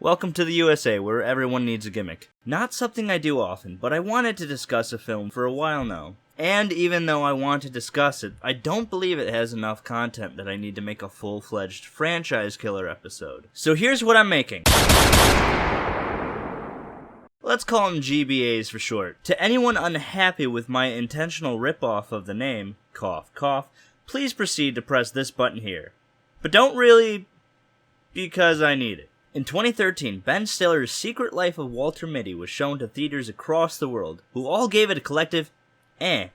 Welcome to the USA, where everyone needs a gimmick. Not something I do often, but I wanted to discuss a film for a while now. And even though I want to discuss it, I don't believe it has enough content that I need to make a full-fledged franchise killer episode. So here's what I'm making. Let's call them G.B.As for short. To anyone unhappy with my intentional ripoff of the name, cough cough, please proceed to press this button here. But don't really, because I need it. In 2013, Ben Stiller's Secret Life of Walter Mitty was shown to theaters across the world, who all gave it a collective, eh.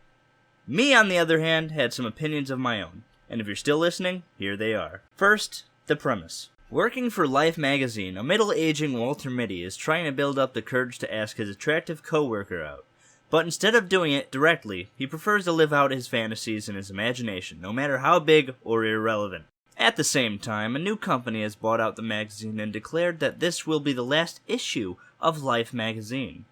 Me, on the other hand, had some opinions of my own, and if you're still listening, here they are. First, the premise. Working for Life magazine, a middle-aging Walter Mitty is trying to build up the courage to ask his attractive co-worker out. But instead of doing it directly, he prefers to live out his fantasies in his imagination, no matter how big or irrelevant. At the same time, a new company has bought out the magazine and declared that this will be the last issue of Life magazine.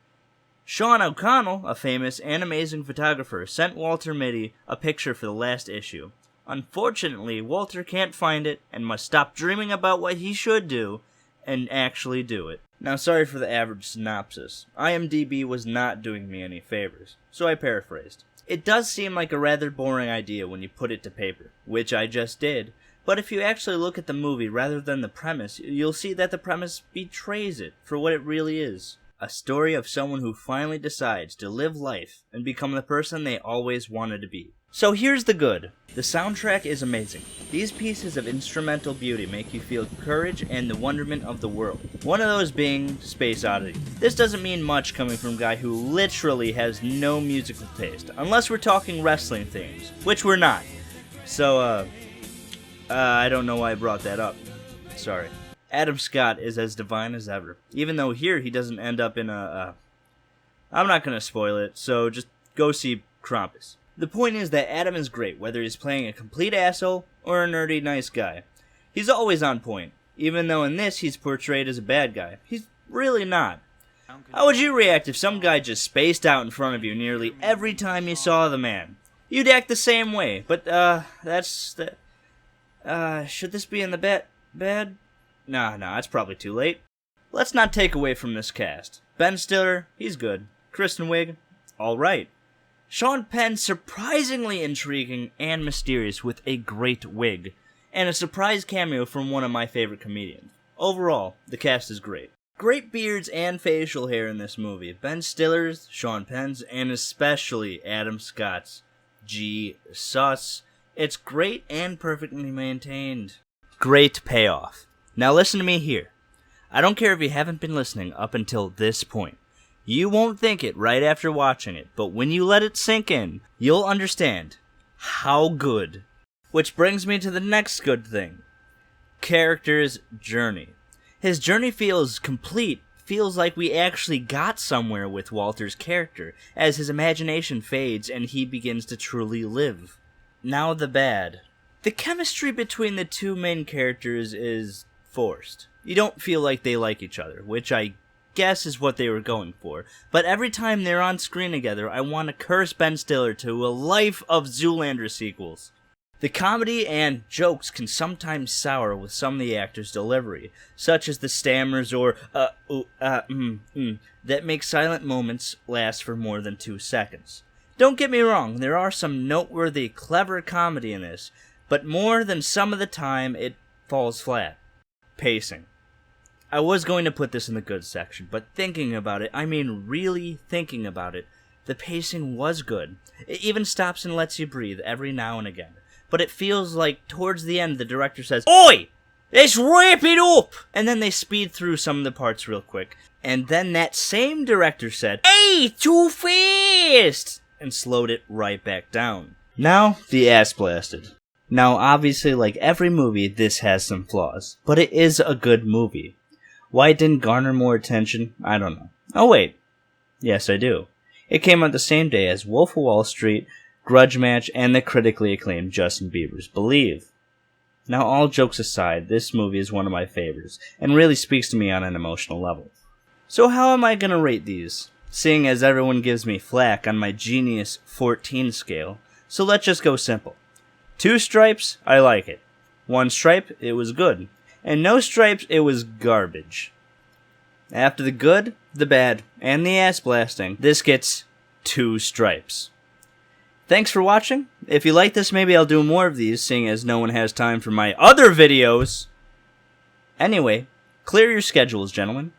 Sean O'Connell, a famous and amazing photographer, sent Walter Mitty a picture for the last issue. Unfortunately, Walter can't find it and must stop dreaming about what he should do and actually do it. Now, sorry for the average synopsis. IMDb was not doing me any favors, so I paraphrased. It does seem like a rather boring idea when you put it to paper, which I just did. But if you actually look at the movie rather than the premise, you'll see that the premise betrays it for what it really is. A story of someone who finally decides to live life and become the person they always wanted to be. So here's the good. The soundtrack is amazing. These pieces of instrumental beauty make you feel courage and the wonderment of the world. One of those being Space Oddity. This doesn't mean much coming from a guy who literally has no musical taste, unless we're talking wrestling themes, which we're not. So, I don't know why I brought that up. Sorry. Adam Scott is as divine as ever. Even though here he doesn't end up in I'm not gonna spoil it, so just go see Krampus. The point is that Adam is great, whether he's playing a complete asshole or a nerdy nice guy. He's always on point, even though in this he's portrayed as a bad guy. He's really not. How would you react if some guy just spaced out in front of you nearly every time you saw the man? You'd act the same way, but should this be in the bed? Nah, it's probably too late. Let's not take away from this cast. Ben Stiller, he's good. Kristen Wiig, alright. Sean Penn, surprisingly intriguing and mysterious with a great wig. And a surprise cameo from one of my favorite comedians. Overall, the cast is great. Great beards and facial hair in this movie. Ben Stiller's, Sean Penn's, and especially Adam Scott's. Sus. It's great and perfectly maintained. Great payoff. Now listen to me here. I don't care if you haven't been listening up until this point. You won't think it right after watching it, but when you let it sink in, you'll understand how good. Which brings me to the next good thing. Character's journey. His journey feels complete, feels like we actually got somewhere with Walter's character, as his imagination fades and he begins to truly live. Now the bad. The chemistry between the two main characters is forced. You don't feel like they like each other, which I guess is what they were going for. But every time they're on screen together, I want to curse Ben Stiller to a life of Zoolander sequels. The comedy and jokes can sometimes sour with some of the actors' delivery, such as the stammers or that make silent moments last for more than 2 seconds. Don't get me wrong, there are some noteworthy, clever comedy in this, but more than some of the time, it falls flat. Pacing. I was going to put this in the good section, but thinking about it, I mean really thinking about it, the pacing was good. It even stops and lets you breathe every now and again. But it feels like towards the end the director says, "Oi! Let's wrap it up!" And then they speed through some of the parts real quick. And then that same director said, "Hey, too fast!" and slowed it right back down. Now, the Assblasted. Now, obviously, like every movie, this has some flaws, but it is a good movie. Why it didn't garner more attention, I don't know. Oh wait, yes I do. It came out the same day as Wolf of Wall Street, Grudge Match, and the critically acclaimed Justin Bieber's Believe. Now, all jokes aside, this movie is one of my favorites, and really speaks to me on an emotional level. So how am I gonna rate these? Seeing as everyone gives me flack on my Genius 14 scale, so let's just go simple. 2 stripes, I like it. 1 stripe, it was good. And no stripes, it was garbage. After the good, the bad, and the ass blasting, this gets 2 stripes. Thanks for watching. If you like this, maybe I'll do more of these, seeing as no one has time for my other videos. Anyway, clear your schedules, gentlemen.